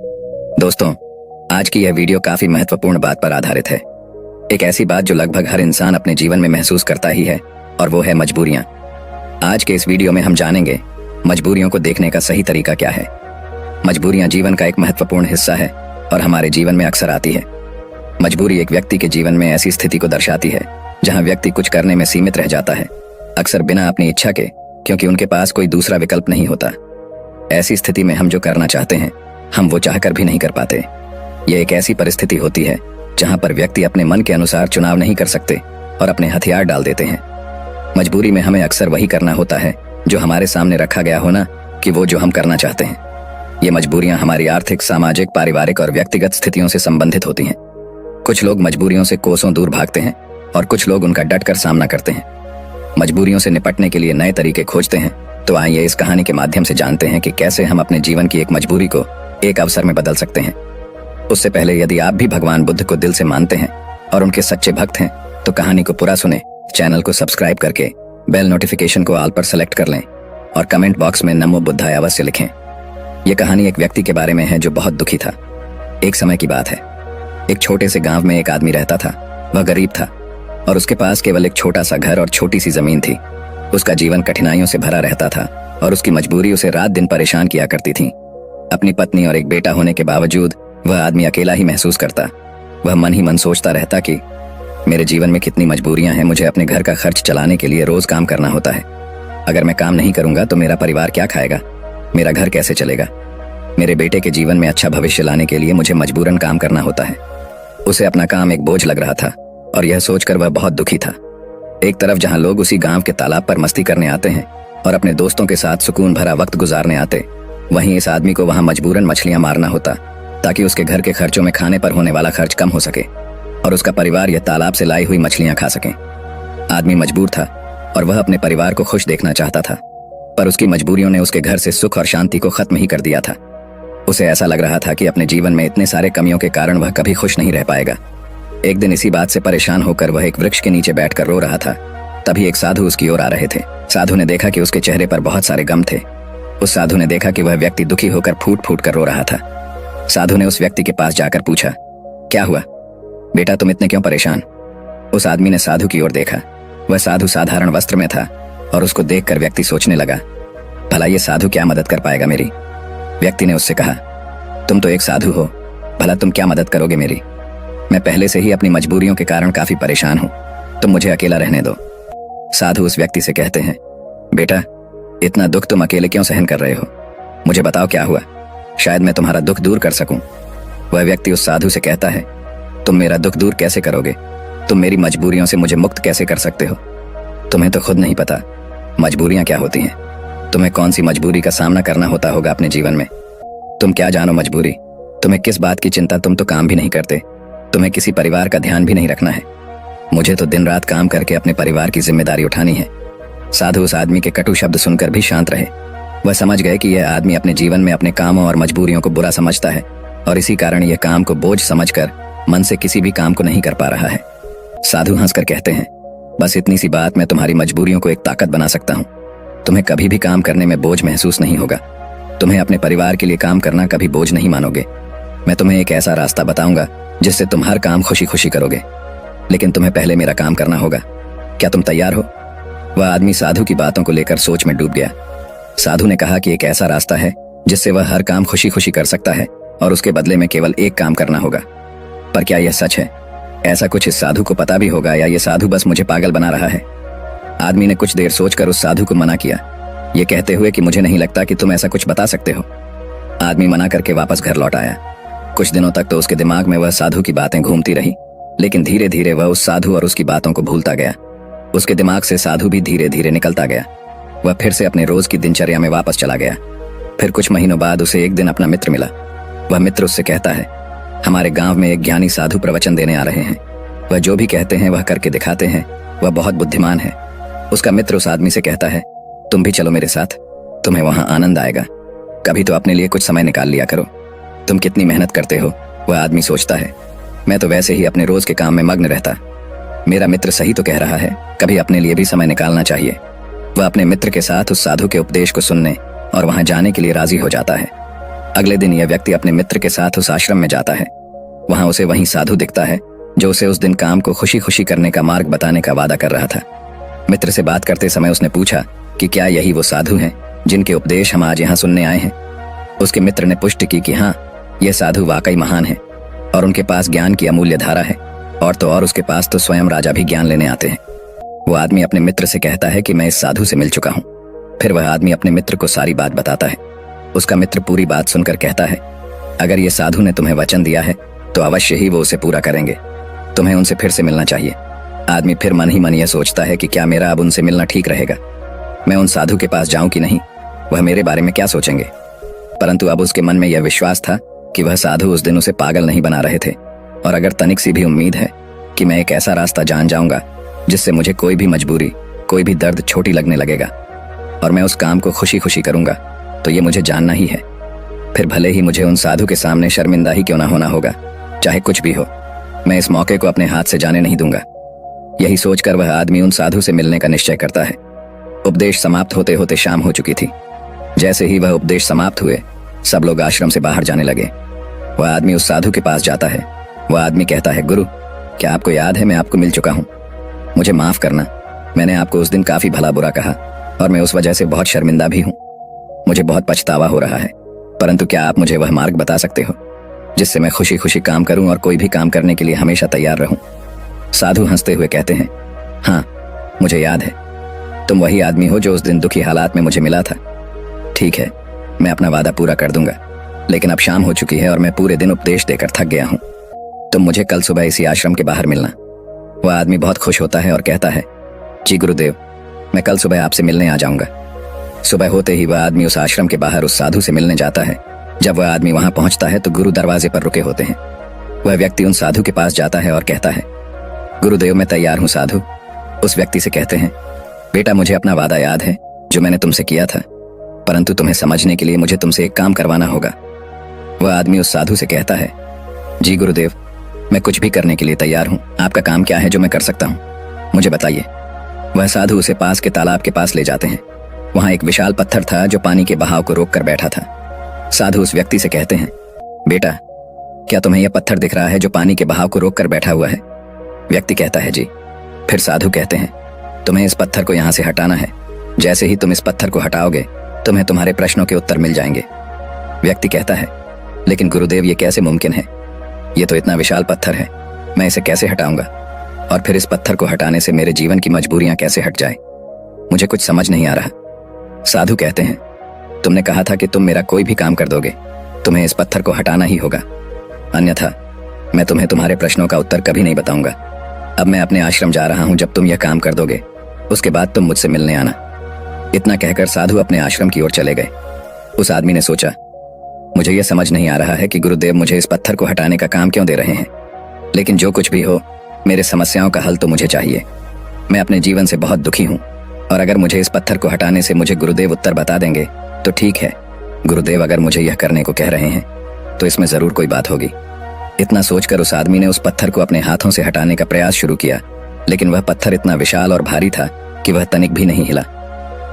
दोस्तों, आज की यह वीडियो काफी महत्वपूर्ण बात पर आधारित है। एक ऐसी बात जो लगभग हर इंसान अपने जीवन में महसूस करता ही है, और वो है मजबूरियां। आज के इस वीडियो में हम जानेंगे मजबूरियों को देखने का सही तरीका क्या है। मजबूरियां जीवन का एक महत्वपूर्ण हिस्सा है और हमारे जीवन में अक्सर आती है। मजबूरी एक व्यक्ति के जीवन में ऐसी स्थिति को दर्शाती है जहां व्यक्ति कुछ करने में सीमित रह जाता है, अक्सर बिना अपनी इच्छा के, क्योंकि उनके पास कोई दूसरा विकल्प नहीं होता। ऐसी स्थिति में हम जो करना चाहते हैं, हम वो चाहकर भी नहीं कर पाते। यह एक ऐसी परिस्थिति होती है जहां पर व्यक्ति अपने मन के अनुसार चुनाव नहीं कर सकते और अपने हथियार डाल देते हैं। मजबूरी में हमें अक्सर वही करना होता है जो हमारे सामने रखा गया हो, ना कि वो जो हम करना चाहते हैं। ये मजबूरियां हमारी आर्थिक, सामाजिक, पारिवारिक और व्यक्तिगत स्थितियों से संबंधित होती हैं। कुछ लोग मजबूरियों से कोसों दूर भागते हैं और कुछ लोग उनका डटकर सामना करते हैं। मजबूरियों से निपटने के लिए नए तरीके खोजते हैं। तो आइए इस कहानी के माध्यम से जानते हैं कि कैसे हम अपने जीवन की एक मजबूरी को एक अवसर में बदल सकते हैं। उससे पहले, यदि आप भी भगवान बुद्ध को दिल से मानते हैं और उनके सच्चे भक्त हैं, तो कहानी को पूरा सुने, चैनल को सब्सक्राइब करके बेल नोटिफिकेशन को ऑल पर सेलेक्ट कर लें और कमेंट बॉक्स में नमो बुद्धाय अवश्य लिखें। यह कहानी एक व्यक्ति के बारे में है जो बहुत दुखी था। एक समय की बात है, एक छोटे से गांव में एक आदमी रहता था। वह गरीब था और उसके पास केवल एक छोटा सा घर और छोटी सी जमीन थी। उसका जीवन कठिनाइयों से भरा रहता था और उसकी मजबूरी उसे रात दिन परेशान किया करती थी। अपनी पत्नी और एक बेटा होने के बावजूद वह आदमी अकेला ही महसूस करता। वह मन ही मन सोचता रहता कि मेरे जीवन में कितनी मजबूरियां हैं। मुझे अपने घर का खर्च चलाने के लिए रोज काम करना होता है। अगर मैं काम नहीं करूंगा तो मेरा परिवार क्या खाएगा, मेरा घर कैसे चलेगा। मेरे बेटे के जीवन में अच्छा भविष्य लाने के लिए मुझे मजबूरन काम करना होता है। उसे अपना काम एक बोझ लग रहा था और यह सोचकर वह बहुत दुखी था। एक तरफ जहां लोग उसी गांव के तालाब पर मस्ती करने आते हैं और अपने दोस्तों के साथ सुकून भरा वक्त गुजारने आते, वहीं इस आदमी को वहां मजबूरन मछलियां मारना होता ताकि उसके घर के खर्चों में खाने पर होने वाला खर्च कम हो सके और उसका परिवार यह तालाब से लाई हुई मछलियां खा सके। आदमी मजबूर था और वह अपने परिवार को खुश देखना चाहता था, पर उसकी मजबूरियों ने उसके घर से सुख और शांति को खत्म ही कर दिया था। उसे ऐसा लग रहा था कि अपने जीवन में इतने सारे कमियों के कारण वह कभी खुश नहीं रह पाएगा। एक दिन इसी बात से परेशान होकर वह एक वृक्ष के नीचे बैठकर रो रहा था। तभी एक साधु उसकी ओर आ रहे थे। साधु ने देखा कि उसके चेहरे पर बहुत सारे गम थे। उस साधु ने देखा कि वह व्यक्ति दुखी होकर फूट फूट कर रो रहा था। साधु ने उस व्यक्ति के पास जाकर पूछा, क्या हुआ बेटा, तुम इतने क्यों परेशान? उस आदमी ने साधु की ओर देखा। वह साधु साधारण वस्त्र में था और उसको देखकर व्यक्ति सोचने लगा, भला ये साधु क्या मदद कर पाएगा मेरी। व्यक्ति ने उससे कहा, तुम तो एक साधु हो, भला तुम क्या मदद करोगे मेरी? मैं पहले से ही अपनी मजबूरियों के कारण काफी परेशान हूं, तुम मुझे अकेला रहने दो। साधु उस व्यक्ति से कहते हैं, बेटा, इतना दुख तुम अकेले क्यों सहन कर रहे हो? मुझे बताओ क्या हुआ, शायद मैं तुम्हारा दुख दूर कर सकूं। वह व्यक्ति उस साधु से कहता है, तुम मेरा दुख दूर कैसे करोगे? तुम मेरी मजबूरियों से मुझे मुक्त कैसे कर सकते हो? तुम्हें तो खुद नहीं पता मजबूरियां क्या होती हैं। तुम्हें कौन सी मजबूरी का सामना करना होता होगा अपने जीवन में। तुम क्या जानो मजबूरी, तुम्हें किस बात की चिंता, तुम तो काम भी नहीं करते, तुम्हें किसी परिवार का ध्यान भी नहीं रखना है। मुझे तो दिन रात काम करके अपने परिवार की जिम्मेदारी उठानी है। साधु उस आदमी के कटु शब्द सुनकर भी शांत रहे। वह समझ गए कि यह आदमी अपने जीवन में अपने कामों और मजबूरियों को बुरा समझता है और इसी कारण यह काम को बोझ समझकर मन से किसी भी काम को नहीं कर पा रहा है। साधु हंसकर कहते हैं, बस इतनी सी बात, मैं तुम्हारी मजबूरियों को एक ताकत बना सकता हूँ। तुम्हें कभी भी काम करने में बोझ महसूस नहीं होगा। तुम्हें अपने परिवार के लिए काम करना कभी बोझ नहीं मानोगे। मैं तुम्हें एक ऐसा रास्ता बताऊंगा जिससे तुम हर काम खुशी खुशी करोगे, लेकिन तुम्हें पहले मेरा काम करना होगा। क्या तुम तैयार हो? वह आदमी साधु की बातों को लेकर सोच में डूब गया। साधु ने कहा कि एक ऐसा रास्ता है जिससे वह हर काम खुशी खुशी कर सकता है और उसके बदले में केवल एक काम करना होगा। पर क्या यह सच है? ऐसा कुछ इस साधु को पता भी होगा या ये साधु बस मुझे पागल बना रहा है? आदमी ने कुछ देर सोचकर उस साधु को मना किया, ये कहते हुए कि मुझे नहीं लगता कि तुम ऐसा कुछ बता सकते हो। आदमी मना करके वापस घर लौट आया। कुछ दिनों तक तो उसके दिमाग में वह साधु की बातें घूमती रही, लेकिन धीरे धीरे वह उस साधु और उसकी बातों को भूलता गया। उसके दिमाग से साधु भी धीरे धीरे निकलता गया। वह फिर से अपने रोज की दिनचर्या में वापस चला गया। फिर कुछ महीनों बाद उसे एक दिन अपना मित्र मिला। वह मित्र उससे कहता है, हमारे गांव में एक ज्ञानी साधु प्रवचन देने आ रहे हैं। वह जो भी कहते हैं वह करके दिखाते हैं। वह बहुत बुद्धिमान है। उसका मित्र उस आदमी से कहता है, तुम भी चलो मेरे साथ, तुम्हें वहां आनंद आएगा। कभी तो अपने लिए कुछ समय निकाल लिया करो। तुम कितनी मेहनत करते हो। वह आदमी सोचता है, मैं तो वैसे ही अपने रोज के काम में मग्न रहता। मेरा मित्र सही तो कह रहा है, कभी अपने लिए भी समय निकालना चाहिए। वह अपने मित्र के साथ उस साधु के उपदेश को सुनने और वहां जाने के लिए राजी हो जाता है। अगले दिन यह व्यक्ति अपने मित्र के साथ उस आश्रम में जाता है। वहां उसे वही साधु दिखता है जो उसे उस दिन काम को खुशी खुशी करने का मार्ग बताने का वादा कर रहा था। मित्र से बात करते समय उसने पूछा कि क्या यही वो साधु हैं जिनके उपदेश हम आज यहाँ सुनने आए हैं। उसके मित्र ने पुष्टि की कि हाँ, यह साधु वाकई महान है और उनके पास ज्ञान की अमूल्य धारा है, और तो और उसके पास तो स्वयं राजा भी ज्ञान लेने आते हैं। वो आदमी अपने मित्र से कहता है कि मैं इस साधु से मिल चुका हूँ। फिर वह आदमी अपने मित्र को सारी बात बताता है। उसका मित्र पूरी बात सुनकर कहता है, अगर ये साधु ने तुम्हें वचन दिया है तो अवश्य ही वो उसे पूरा करेंगे। तुम्हें उनसे फिर से मिलना चाहिए। आदमी फिर मन ही मन यह सोचता है कि क्या मेरा अब उनसे मिलना ठीक रहेगा। मैं उन साधु के पास जाऊं कि नहीं, वह मेरे बारे में क्या सोचेंगे। परंतु अब उसके मन में यह विश्वास था कि वह साधु उस दिन उसे पागल नहीं बना रहे थे, और अगर तनिक सी भी उम्मीद है कि मैं एक ऐसा रास्ता जान जाऊंगा जिससे मुझे कोई भी मजबूरी, कोई भी दर्द छोटी लगने लगेगा और मैं उस काम को खुशी खुशी करूंगा, तो ये मुझे जानना ही है। फिर भले ही मुझे उन साधु के सामने शर्मिंदा ही क्यों ना होना होगा, चाहे कुछ भी हो, मैं इस मौके को अपने हाथ से जाने नहीं दूंगा। यही सोचकर वह आदमी उन साधु से मिलने का निश्चय करता है। उपदेश समाप्त होते होते शाम हो चुकी थी। जैसे ही वह उपदेश समाप्त हुए, सब लोग आश्रम से बाहर जाने लगे। वह आदमी उस साधु के पास जाता है। वह आदमी कहता है, गुरु, क्या आपको याद है मैं आपको मिल चुका हूँ? मुझे माफ करना, मैंने आपको उस दिन काफी भला बुरा कहा और मैं उस वजह से बहुत शर्मिंदा भी हूँ। मुझे बहुत पछतावा हो रहा है, परंतु क्या आप मुझे वह मार्ग बता सकते हो जिससे मैं खुशी खुशी काम करूं और कोई भी काम करने के लिए हमेशा तैयार रहूं? साधु हंसते हुए कहते हैं, हाँ, मुझे याद है, तुम वही आदमी हो जो उस दिन दुखी हालात में मुझे मिला था। ठीक है, मैं अपना वादा पूरा कर दूंगा, लेकिन अब शाम हो चुकी है और मैं पूरे दिन उपदेश देकर थक गया हूँ। तुम मुझे कल सुबह इसी आश्रम के बाहर मिलना। वह आदमी बहुत खुश होता है और कहता है, जी गुरुदेव, मैं कल सुबह आपसे मिलने आ जाऊंगा। सुबह होते ही वह आदमी उस आश्रम के बाहर उस साधु से मिलने जाता है। जब वह आदमी वहां पहुंचता है तो गुरु दरवाजे पर रुके होते हैं। वह व्यक्ति उन साधु के पास जाता है और कहता है, गुरुदेव, मैं तैयार हूं साधु। उस व्यक्ति से कहते हैं, बेटा, मुझे अपना वादा याद है जो मैंने तुमसे किया था, परंतु तुम्हें समझने के लिए मुझे तुमसे एक काम करवाना होगा। वह आदमी उस साधु से कहता है, जी गुरुदेव, मैं कुछ भी करने के लिए तैयार हूँ। आपका काम क्या है जो मैं कर सकता हूँ, मुझे बताइए। वह साधु उसे पास के तालाब के पास ले जाते हैं। वहां एक विशाल पत्थर था जो पानी के बहाव को रोककर बैठा था। साधु उस व्यक्ति से कहते हैं, बेटा, क्या तुम्हें यह पत्थर दिख रहा है जो पानी के बहाव को रोककर बैठा हुआ है? व्यक्ति कहता है, जी। फिर साधु कहते हैं, तुम्हें इस पत्थर को यहां से हटाना है। जैसे ही तुम इस पत्थर को हटाओगे, तुम्हें तुम्हारे प्रश्नों के उत्तर मिल जाएंगे। व्यक्ति कहता है, लेकिन गुरुदेव, ये कैसे मुमकिन है? ये तो इतना विशाल पत्थर है, मैं इसे कैसे हटाऊंगा? और फिर इस पत्थर को हटाने से मेरे जीवन की मजबूरियां कैसे हट जाए? मुझे कुछ समझ नहीं आ रहा। साधु कहते हैं, तुमने कहा था कि तुम मेरा कोई भी काम कर दोगे, तुम्हें इस पत्थर को हटाना ही होगा, अन्यथा मैं तुम्हें तुम्हारे प्रश्नों का उत्तर कभी नहीं बताऊंगा। अब मैं अपने आश्रम जा रहा हूं, जब तुम यह काम कर दोगे उसके बाद तुम मुझसे मिलने आना। इतना कहकर साधु अपने आश्रम की ओर चले गए। उस आदमी ने सोचा, मुझे यह समझ नहीं आ रहा है कि गुरुदेव मुझे इस पत्थर को हटाने का काम क्यों दे रहे हैं, लेकिन जो कुछ भी हो, मेरे समस्याओं का हल तो मुझे चाहिए। मैं अपने जीवन से बहुत दुखी हूँ, और अगर मुझे इस पत्थर को हटाने से मुझे गुरुदेव उत्तर बता देंगे तो ठीक है। गुरुदेव अगर मुझे यह करने को कह रहे हैं तो इसमें जरूर कोई बात होगी। इतना सोचकर उस आदमी ने उस पत्थर को अपने हाथों से हटाने का प्रयास शुरू किया, लेकिन वह पत्थर इतना विशाल और भारी था कि वह तनिक भी नहीं हिला।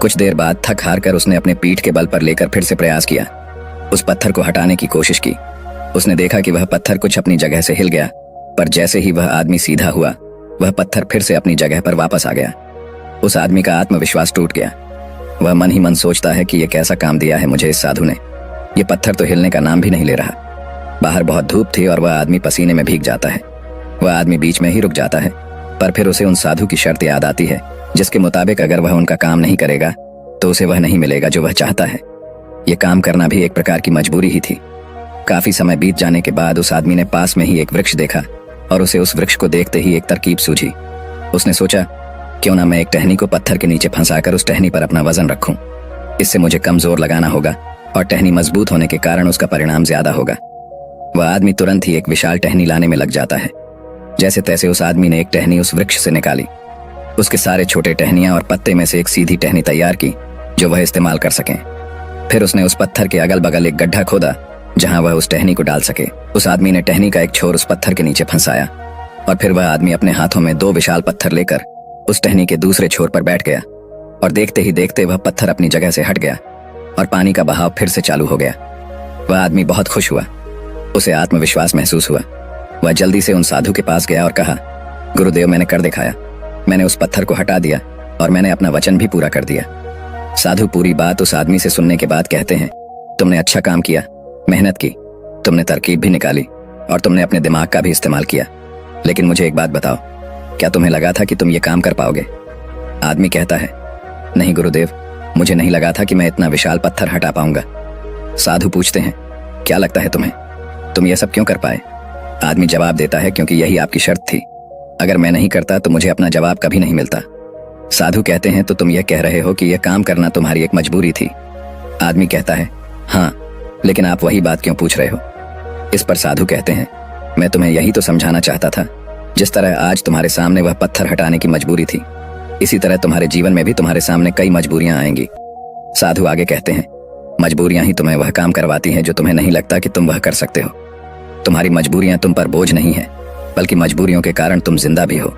कुछ देर बाद थक हार कर उसने अपने पीठ के बल पर लेकर फिर से प्रयास किया। उस पत्थर को हटाने की कोशिश की। उसने देखा कि वह पत्थर कुछ अपनी जगह से हिल गया, पर जैसे ही वह आदमी सीधा हुआ, वह पत्थर फिर से अपनी जगह पर वापस आ गया। उस आदमी का आत्मविश्वास टूट गया। वह मन ही मन सोचता है कि यह कैसा काम दिया है मुझे इस साधु ने। यह पत्थर तो हिलने का नाम भी नहीं ले रहा। बाहर बहुत धूप थी और वह आदमी पसीने में भीग जाता है। वह आदमी बीच में ही रुक जाता है, पर फिर उसे उन साधु की शर्त याद आती है, जिसके मुताबिक अगर वह उनका काम नहीं करेगा तो उसे वह नहीं मिलेगा जो वह चाहता है। यह काम करना भी एक प्रकार की मजबूरी ही थी। काफी समय बीत जाने के बाद उस आदमी ने पास में ही एक वृक्ष देखा और उसे उस वृक्ष को देखते ही एक तरकीब सूझी। उसने सोचा, क्यों ना मैं एक टहनी को पत्थर के नीचे फंसाकर उस टहनी पर अपना वजन रखूं। इससे मुझे कम जोर लगाना होगा और टहनी मजबूत होने के कारण उसका परिणाम ज्यादा होगा। वह आदमी तुरंत ही एक विशाल टहनी लाने में लग जाता है। जैसे तैसे उस आदमी ने एक टहनी उस वृक्ष से निकाली। उसके सारे छोटे टहनियां और पत्ते में से एक सीधी टहनी तैयार की जो वह इस्तेमाल कर सकें। फिर उसने उस पत्थर के अगल बगल एक गड्ढा खोदा जहां वह उस टहनी को डाल सके। उस आदमी ने टहनी का एक छोर उस पत्थर के नीचे फंसाया और फिर वह आदमी अपने हाथों में 2 विशाल पत्थर लेकर उस टहनी के दूसरे छोर पर बैठ गया और देखते ही देखते वह पत्थर अपनी जगह से हट गया और पानी का बहाव फिर से चालू हो गया। वह आदमी बहुत खुश हुआ, उसे आत्मविश्वास महसूस हुआ। वह जल्दी से उन साधु के पास गया और कहा, गुरुदेव, मैंने कर दिखाया, मैंने उस पत्थर को हटा दिया और मैंने अपना वचन भी पूरा कर दिया। साधु पूरी बात उस आदमी से सुनने के बाद कहते हैं, तुमने अच्छा काम किया, मेहनत की, तुमने तरकीब भी निकाली और तुमने अपने दिमाग का भी इस्तेमाल किया, लेकिन मुझे एक बात बताओ, क्या तुम्हें लगा था कि तुम ये काम कर पाओगे? आदमी कहता है, नहीं गुरुदेव, मुझे नहीं लगा था कि मैं इतना विशाल पत्थर हटा पाऊंगा। साधु पूछते हैं, क्या लगता है तुम्हें, तुम ये सब क्यों कर पाए? आदमी जवाब देता है, क्योंकि यही आपकी शर्त थी, अगर मैं नहीं करता तो मुझे अपना जवाब कभी नहीं मिलता। साधु कहते हैं, तो तुम यह कह रहे हो कि यह काम करना तुम्हारी एक मजबूरी थी? आदमी कहता है, हाँ, लेकिन आप वही बात क्यों पूछ रहे हो? इस पर साधु कहते हैं, मैं तुम्हें यही तो समझाना चाहता था, जिस तरह आज तुम्हारे सामने वह पत्थर हटाने की मजबूरी थी, इसी तरह तुम्हारे जीवन में भी तुम्हारे सामने कई मजबूरियां आएंगी। साधु आगे कहते हैं, मजबूरियां ही तुम्हें वह काम करवाती हैं जो तुम्हें नहीं लगता कि तुम वह कर सकते हो। तुम्हारी मजबूरियां तुम पर बोझ नहीं है, बल्कि मजबूरियों के कारण तुम जिंदा भी हो।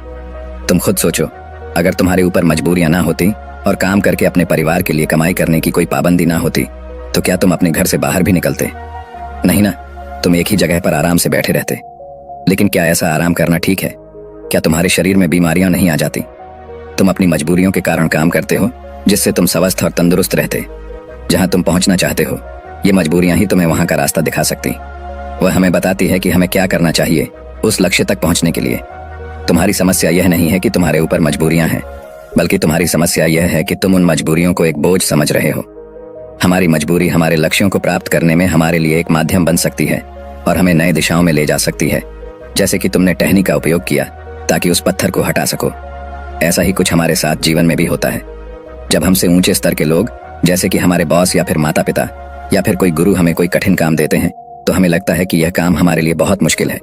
तुम खुद सोचो, अगर तुम्हारे ऊपर मजबूरियां ना होती और काम करके अपने परिवार के लिए कमाई करने की कोई पाबंदी ना होती, तो क्या तुम अपने घर से बाहर भी निकलते? नहीं ना, तुम एक ही जगह पर आराम से बैठे रहते। लेकिन क्या ऐसा आराम करना ठीक है? क्या तुम्हारे शरीर में बीमारियां नहीं आ जाती? तुम अपनी मजबूरियों के कारण काम करते हो, जिससे तुम स्वस्थ और तंदुरुस्त रहते। जहां तुम पहुंचना चाहते हो, ये मजबूरियां ही तुम्हें वहां का रास्ता दिखा सकती। वह हमें बताती है कि हमें क्या करना चाहिए उस लक्ष्य तक पहुंचने के लिए। तुम्हारी समस्या यह नहीं है कि तुम्हारे ऊपर मजबूरियां हैं, बल्कि तुम्हारी समस्या यह है कि तुम उन मजबूरियों को एक बोझ समझ रहे हो। हमारी मजबूरी हमारे लक्ष्यों को प्राप्त करने में हमारे लिए एक माध्यम बन सकती है और हमें नए दिशाओं में ले जा सकती है, जैसे कि तुमने टहनी का उपयोग किया ताकि उस पत्थर को हटा सको। ऐसा ही कुछ हमारे साथ जीवन में भी होता है। जब हमसे ऊंचे स्तर के लोग, जैसे कि हमारे बॉस या फिर माता पिता या फिर कोई गुरु हमें कोई कठिन काम देते हैं, तो हमें लगता है कि यह काम हमारे लिए बहुत मुश्किल है।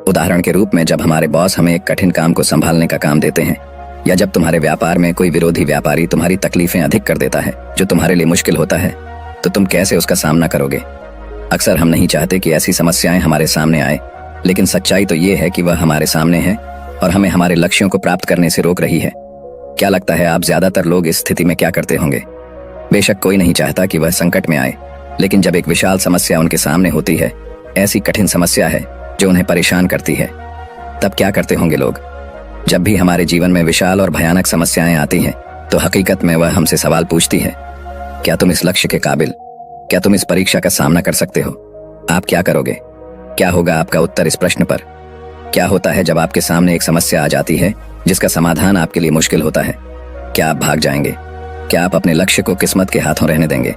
उदाहरण के रूप में, जब हमारे बॉस हमें एक कठिन काम को संभालने का काम देते हैं, या जब तुम्हारे व्यापार में कोई विरोधी व्यापारी तुम्हारी तकलीफें अधिक कर देता है जो तुम्हारे लिए मुश्किल होता है, तो तुम कैसे उसका सामना करोगे? अक्सर हम नहीं चाहते कि ऐसी समस्याएं हमारे सामने आए, लेकिन सच्चाई तो ये है कि वह हमारे सामने है और हमें हमारे लक्ष्यों को प्राप्त करने से रोक रही है। क्या लगता है, आप ज्यादातर लोग इस स्थिति में क्या करते होंगे? बेशक कोई नहीं चाहता कि वह संकट में आए, लेकिन जब एक विशाल समस्या उनके सामने होती है, ऐसी कठिन समस्या है जो उन्हें परेशान करती है, तब क्या करते होंगे लोग? जब भी हमारे जीवन में विशाल और भयानक समस्याएं आती हैं, तो हकीकत में वह हमसे सवाल पूछती है, क्या तुम इस लक्ष्य के काबिल, क्या तुम इस परीक्षा का सामना कर सकते हो? आप क्या करोगे? क्या होगा आपका उत्तर इस प्रश्न पर? क्या होता है जब आपके सामने एक समस्या आ जाती है जिसका समाधान आपके लिए मुश्किल होता है? क्या आप भाग जाएंगे? क्या आप अपने लक्ष्य को किस्मत के हाथों रहने देंगे?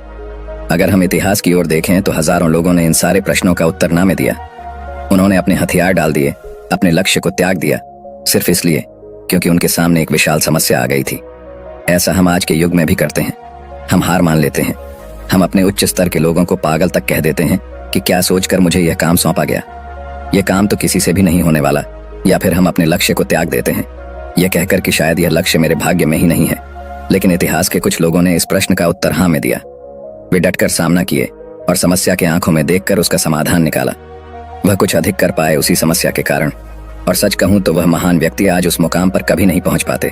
अगर हम इतिहास की ओर देखें तो हजारों लोगों ने इन सारे प्रश्नों का उत्तर ना में दिया। उन्होंने अपने हथियार डाल दिए, अपने लक्ष्य को त्याग दिया, सिर्फ इसलिए क्योंकि उनके सामने एक विशाल समस्या आ गई थी। ऐसा हम आज के युग में भी करते हैं। हम हार मान लेते हैं। हम अपने उच्च स्तर के लोगों को पागल तक कह देते हैं कि क्या सोचकर मुझे यह काम सौंपा गया, यह काम तो किसी से भी नहीं होने वाला। या फिर हम अपने लक्ष्य को त्याग देते हैं, यह कहकर कि शायद यह लक्ष्य मेरे भाग्य में ही नहीं है। लेकिन इतिहास के कुछ लोगों ने इस प्रश्न का उत्तर हाँ में दिया। वे डटकर सामना किए और समस्या के आंखों में देखकर उसका समाधान निकाला। वह कुछ अधिक कर पाए उसी समस्या के कारण, और सच कहूं तो वह महान व्यक्ति आज उस मुकाम पर कभी नहीं पहुंच पाते।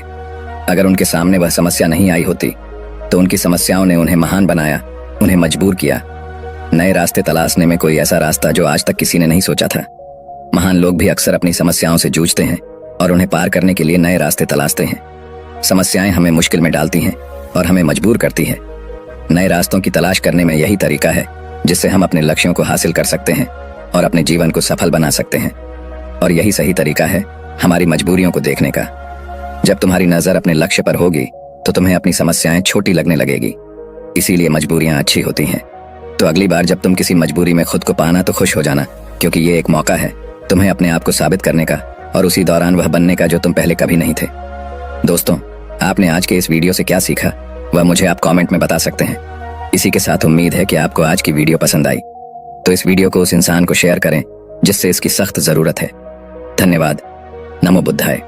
अगर उनके सामने वह समस्या नहीं आई होती, तो उनकी समस्याओं ने उन्हें महान बनाया, उन्हें मजबूर किया। नए रास्ते तलाशने में कोई ऐसा रास्ता जो आज तक किसी ने नहीं सोचा था। महान लोग भी अक्सर अपनी समस्याओं से जूझते हैं और उन्हें पार करने के लिए नए रास्ते तलाशते हैं। समस्याएं हमें मुश्किल में डालती हैं और हमें मजबूर करती हैं। नए रास्तों की तलाश करने में यही तरीका है जिससे हम अपने लक्ष्यों को हासिल कर सकते हैं और अपने जीवन को सफल बना सकते हैं। और यही सही तरीका है हमारी मजबूरियों को देखने का। जब तुम्हारी नजर अपने लक्ष्य पर होगी तो तुम्हें अपनी समस्याएं छोटी लगने लगेगी। इसीलिए मजबूरियां अच्छी होती हैं। तो अगली बार जब तुम किसी मजबूरी में खुद को पाना तो खुश हो जाना, क्योंकि ये एक मौका है तुम्हें अपने आप को साबित करने का और उसी दौरान वह बनने का जो तुम पहले कभी नहीं थे। दोस्तों, आपने आज के इस वीडियो से क्या सीखा वह मुझे आप कमेंट में बता सकते हैं। इसी के साथ उम्मीद है कि आपको आज की वीडियो पसंद आई, तो इस वीडियो को उस इंसान को शेयर करें जिससे इसकी सख्त जरूरत है। धन्यवाद। नमो बुद्धाय।